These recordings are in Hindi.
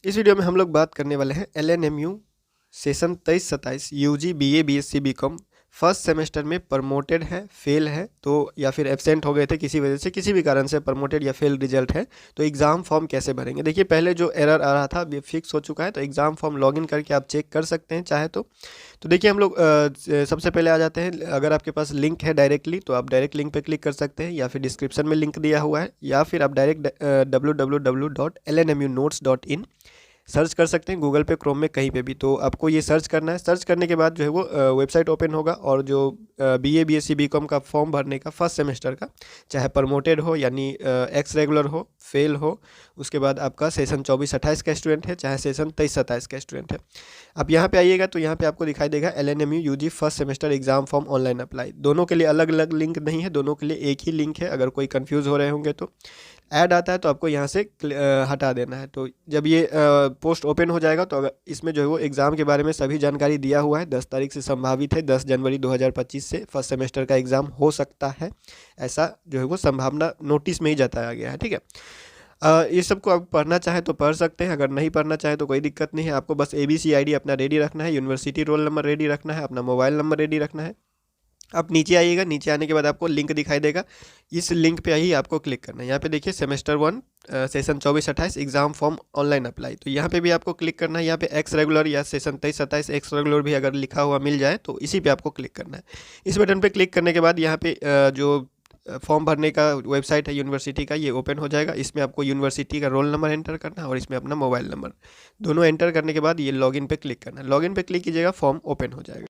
इस वीडियो में हम लोग बात करने वाले हैं LNMU session 23-27 UG BA BSc BCom first semester में प्रमोटेड है, फेल है तो या फिर एब्सेंट हो गए थे किसी वजह से, किसी भी कारण से प्रमोटेड या फेल रिजल्ट है तो एग्ज़ाम फॉर्म कैसे भरेंगे। देखिए पहले जो एरर आ रहा था अभी फिक्स हो चुका है, तो एग्ज़ाम फॉर्म लॉगिन करके आप चेक कर सकते हैं चाहे तो देखिए हम लोग सबसे पहले आ जाते हैं। अगर आपके पास लिंक है डायरेक्टली तो आप डायरेक्ट लिंक पे क्लिक कर सकते हैं, या फिर डिस्क्रिप्शन में लिंक दिया हुआ है, या फिर आप डायरेक्ट www.lnmu-notes.in सर्च कर सकते हैं गूगल पे, क्रोम में, कहीं पे भी। तो आपको ये सर्च करना है। सर्च करने के बाद जो है वो वेबसाइट ओपन होगा और जो बीए बीएससी बीकॉम का फॉर्म भरने का फर्स्ट सेमेस्टर का, चाहे प्रमोटेड हो यानी एक्स रेगुलर हो, फेल हो, उसके बाद आपका सेशन 24-28 का स्टूडेंट है, चाहे सेशन 23-27 का स्टूडेंट है, आप यहाँ पे आइएगा तो यहाँ पे आपको दिखाई देगा LNMU UG first semester exam form online apply. दोनों के लिए अलग अलग लिंक नहीं है, दोनों के लिए एक ही लिंक है। अगर कोई कंफ्यूज हो रहे होंगे तो ऐड आता है तो आपको यहाँ से हटा देना है। तो जब ये पोस्ट ओपन हो जाएगा तो अगर इसमें जो है वो एग्ज़ाम के बारे में सभी जानकारी दिया हुआ है। 10 तारीख से संभावित है, 10 जनवरी 2025 से फर्स्ट सेमेस्टर का एग्ज़ाम हो सकता है, ऐसा जो है वो संभावना नोटिस में ही जताया गया है। ठीक है, ये सबको आप पढ़ना चाहें तो पढ़ सकते हैं, अगर नहीं पढ़ना चाहें तो कोई दिक्कत नहीं है। आपको बस ABC ID अपना रेडी रखना है, यूनिवर्सिटी रोल नंबर रेडी रखना है, अपना मोबाइल नंबर रेडी रखना है। आप नीचे आइएगा, नीचे आने के बाद आपको लिंक दिखाई देगा, इस लिंक पे ही आपको क्लिक करना है। यहाँ पे देखिए semester 1 session 24-28 exam form online apply, तो यहाँ पे भी आपको क्लिक करना है। यहाँ पे एक्स रेगुलर या सेशन 23-27 एक्स रेगुलर भी अगर लिखा हुआ मिल जाए तो इसी पे आपको क्लिक करना है। इस बटन पे क्लिक करने के बाद यहाँ पे जो फॉर्म भरने का वेबसाइट है यूनिवर्सिटी का, ये ओपन हो जाएगा। इसमें आपको यूनिवर्सिटी का रोल नंबर एंटर करना है और इसमें अपना मोबाइल नंबर, दोनों एंटर करने के बाद ये लॉगिन पे क्लिक करना है। लॉगिन पे क्लिक कीजिएगा, फॉर्म ओपन हो जाएगा।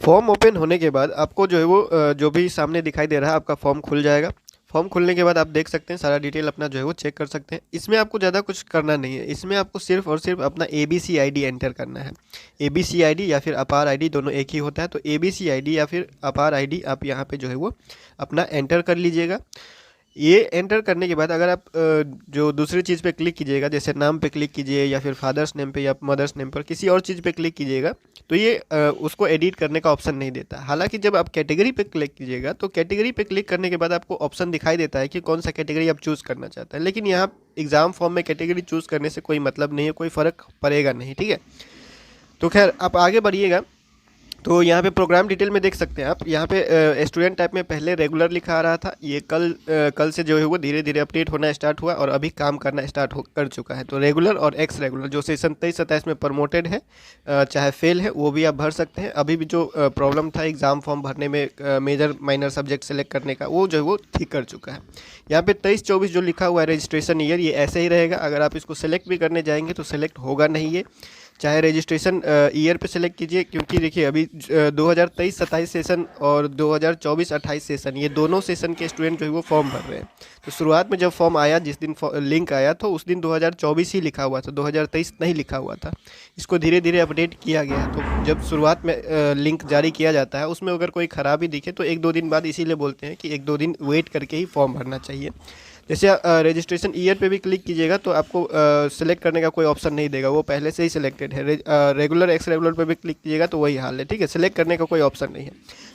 फॉर्म ओपन होने के बाद आपको जो है वो जो भी सामने दिखाई दे रहा है आपका फॉर्म खुल जाएगा। फॉर्म खुलने के बाद आप देख सकते हैं सारा डिटेल अपना जो है वो चेक कर सकते हैं। इसमें आपको ज़्यादा कुछ करना नहीं है, इसमें आपको सिर्फ और सिर्फ अपना ABC ID एंटर करना है। ABC ID या फिर अपार ID दोनों एक ही होता है, तो ABC ID या फिर अपार ID आप यहाँ पे जो है वो अपना एंटर कर लीजिएगा। ये एंटर करने के बाद अगर आप जो दूसरी चीज़ पे क्लिक कीजिएगा, जैसे नाम पे क्लिक कीजिए या फिर फादर्स नेम पे या मदर्स नेम पर किसी और चीज़ पे क्लिक कीजिएगा, तो ये उसको एडिट करने का ऑप्शन नहीं देता। हालांकि जब आप कैटेगरी पे क्लिक कीजिएगा तो कैटेगरी पे क्लिक करने के बाद आपको ऑप्शन दिखाई देता है कि कौन सा कैटेगरी आप चूज़ करना चाहते हैं, लेकिन यहाँ एग्ज़ाम फॉर्म में कैटेगरी चूज़ करने से कोई मतलब नहीं है, कोई फ़र्क पड़ेगा नहीं। ठीक है, तो खैर आप आगे बढ़िएगा। तो यहाँ पे प्रोग्राम डिटेल में देख सकते हैं आप, यहाँ पे स्टूडेंट टाइप में पहले रेगुलर लिखा आ रहा था, ये कल से जो है वो धीरे धीरे अपडेट होना स्टार्ट हुआ और अभी काम करना स्टार्ट कर चुका है। तो रेगुलर और एक्स रेगुलर जो सेशन 23-27 में प्रमोटेड है, चाहे फेल है, वो भी आप भर सकते हैं। अभी भी जो प्रॉब्लम था एग्ज़ाम फॉर्म भरने में मेजर माइनर सब्जेक्ट सेलेक्ट करने का, वो जो है वो ठीक कर चुका है। यहाँ पे 23-24 जो लिखा हुआ है रजिस्ट्रेशन ईयर, ये ऐसे ही रहेगा। अगर आप इसको सेलेक्ट भी करने जाएंगे तो सेलेक्ट होगा नहीं ये, चाहे रजिस्ट्रेशन ईयर पे सेलेक्ट कीजिए, क्योंकि देखिए अभी 2023-27 सेशन और 2024-28 सेशन, ये दोनों सेशन के स्टूडेंट जो है वो फॉर्म भर रहे हैं। तो शुरुआत में जब फॉर्म आया, जिस दिन लिंक आया तो उस दिन 2024 ही लिखा हुआ था, 2023 नहीं लिखा हुआ था। इसको धीरे धीरे अपडेट किया गया है। तो जब शुरुआत में लिंक जारी किया जाता है, उसमें अगर कोई ख़राबी दिखे तो 1-2 दिन बाद, इसीलिए बोलते हैं कि 1-2 दिन वेट करके ही फॉर्म भरना चाहिए। जैसे रजिस्ट्रेशन ईयर पे भी क्लिक कीजिएगा तो आपको सेलेक्ट करने का कोई ऑप्शन नहीं देगा, वो पहले से ही सिलेक्टेड है। रेगुलर एक्स रेगुलर पे भी क्लिक कीजिएगा तो वही हाल है। ठीक है, सेलेक्ट करने का कोई ऑप्शन नहीं है।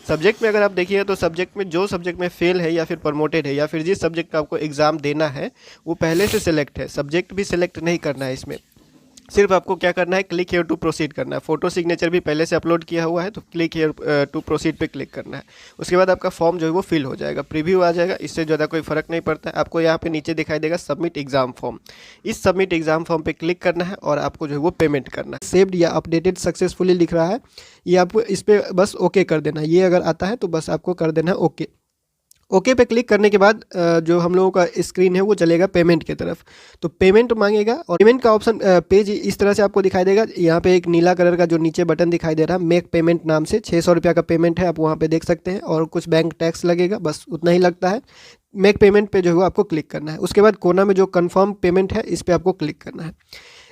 सब्जेक्ट में अगर आप देखिएगा तो सब्जेक्ट में जो सब्जेक्ट में फेल है या फिर प्रमोटेड है या फिर जिस सब्जेक्ट का आपको एग्ज़ाम देना है वो पहले से सिलेक्ट है, सब्जेक्ट भी सिलेक्ट नहीं करना है इसमें। सिर्फ आपको क्या करना है, क्लिक हियर टू प्रोसीड करना है। फोटो सिग्नेचर भी पहले से अपलोड किया हुआ है तो क्लिक हियर टू प्रोसीड पे क्लिक करना है। उसके बाद आपका फॉर्म जो है वो फिल हो जाएगा, प्रीव्यू आ जाएगा। इससे ज़्यादा कोई फ़र्क नहीं पड़ता है। आपको यहाँ पे नीचे दिखाई देगा सबमिट एग्जाम फॉर्म, इस सबमिट एग्जाम फॉर्म पे क्लिक करना है और आपको जो है वो पेमेंट करना है। सेव्ड या अपडेटेड सक्सेसफुली लिख रहा है, ये आपको इस पर बस ओके कर देना है। ये अगर आता है तो बस आपको कर देना है ओके। ओके पे क्लिक करने के बाद जो हम लोगों का स्क्रीन है वो चलेगा पेमेंट की तरफ। तो पेमेंट मांगेगा और पेमेंट का ऑप्शन पेज इस तरह से आपको दिखाई देगा। यहाँ पे एक नीला कलर का जो नीचे बटन दिखाई दे रहा है, मेक पेमेंट नाम से 600 रुपया का पेमेंट है, आप वहाँ पे देख सकते हैं। और कुछ बैंक टैक्स लगेगा, बस उतना ही लगता है। मेक पेमेंट पे जो है वो आपको क्लिक करना है। उसके बाद कोना में जो कन्फर्म पेमेंट है इस पर आपको क्लिक करना है।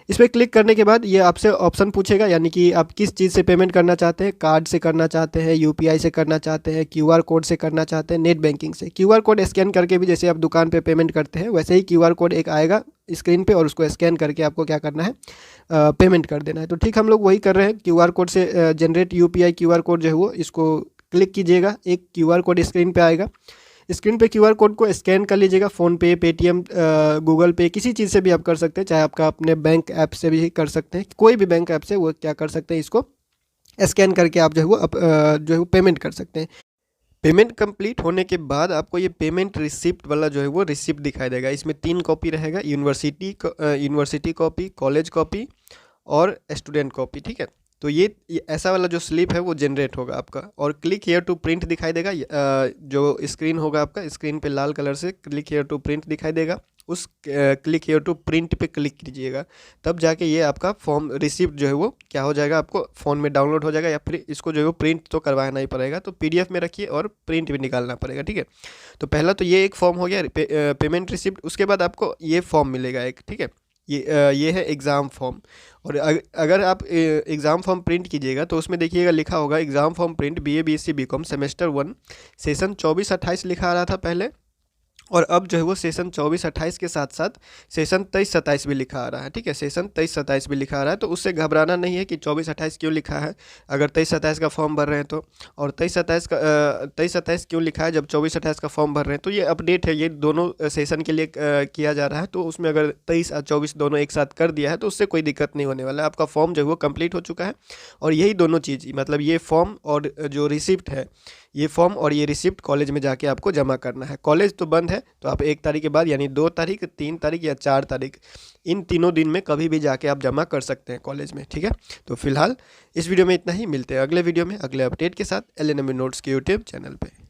इस पर क्लिक करने के बाद ये आपसे ऑप्शन पूछेगा, यानी कि आप किस चीज़ से पेमेंट करना चाहते हैं, कार्ड से करना चाहते हैं, UPI से करना चाहते हैं, QR कोड से करना चाहते हैं, नेट बैंकिंग से। QR कोड स्कैन करके भी जैसे आप दुकान पे पेमेंट करते हैं वैसे ही QR कोड एक आएगा स्क्रीन पे और उसको स्कैन करके आपको क्या करना है, पेमेंट कर देना है। तो ठीक हम लोग वही कर रहे हैं। QR कोड से जनरेट UPI QR कोड जो है वो इसको क्लिक कीजिएगा, एक QR कोड स्क्रीन पर आएगा। स्क्रीन पे क्यूआर कोड को स्कैन कर लीजिएगा। फ़ोनपे, पेटीएम, गूगल पे, किसी चीज़ से भी आप कर सकते हैं, चाहे आपका अपने बैंक ऐप से भी कर सकते हैं, कोई भी बैंक ऐप से वो क्या कर सकते हैं, इसको स्कैन करके आप जो है वो जो है वो पेमेंट कर सकते हैं। पेमेंट कंप्लीट होने के बाद आपको ये पेमेंट रिसिप्ट वाला जो है वो रिसिप्ट दिखाई देगा। इसमें 3 कॉपी रहेगा, यूनिवर्सिटी कॉपी, कॉलेज कॉपी और स्टूडेंट कॉपी, ठीक है। तो ये ऐसा वाला जो स्लिप है वो जनरेट होगा आपका, और क्लिक हियर टू प्रिंट दिखाई देगा। जो स्क्रीन होगा आपका, स्क्रीन पे लाल कलर से क्लिक हियर टू प्रिंट दिखाई देगा, उस क्लिक हियर टू प्रिंट पे क्लिक कीजिएगा, तब जाके ये आपका फॉर्म रिसिप्ट जो है वो क्या हो जाएगा, आपको फ़ोन में डाउनलोड हो जाएगा, या फिर इसको जो है वो प्रिंट तो करवाना ही पड़ेगा, तो पीडीएफ में रखिए और प्रिंट भी निकालना पड़ेगा, ठीक है। तो पहला तो ये एक फॉर्म हो गया पेमेंट रिसिप्ट। उसके बाद आपको ये फॉर्म मिलेगा एक, ठीक है। ये है एग्ज़ाम फॉर्म। और अगर आप एग्ज़ाम फॉर्म प्रिंट कीजिएगा तो उसमें देखिएगा लिखा होगा exam form print BA BSc BCom semester 1 session 24-28 लिखा आ रहा था पहले, और अब जो है वो सेशन 24-28 के साथ साथ सेशन 23-27 भी लिखा आ रहा है, ठीक है। सेशन 23-27 भी लिखा आ रहा है, तो उससे घबराना नहीं है कि 24-28 क्यों लिखा है, अगर 23-27 का फॉर्म भर रहे हैं तो। और 23-27 क्यों लिखा है जब 24-28 का फॉर्म भर रहे हैं, तो ये अपडेट है, ये दोनों सेशन के लिए किया जा रहा है। तो उसमें अगर 23 और 24 दोनों एक साथ कर दिया है तो उससे कोई दिक्कत नहीं होने वाला है, आपका फॉर्म जो है वो कंप्लीट हो चुका है। और यही दोनों चीज़, मतलब ये फॉर्म और जो रिसिप्ट है, ये फॉर्म और ये रिसिप्ट कॉलेज में जाके आपको जमा करना है। कॉलेज तो बंद है, तो आप 1 तारीख के बाद यानी 2 तारीख, 3 तारीख या 4 तारीख, इन तीनों दिन में कभी भी जाके आप जमा कर सकते हैं कॉलेज में, ठीक है। तो फिलहाल इस वीडियो में इतना ही, मिलते हैं अगले वीडियो में अगले अपडेट के साथ LNME नोट्स के यूट्यूब चैनल पे।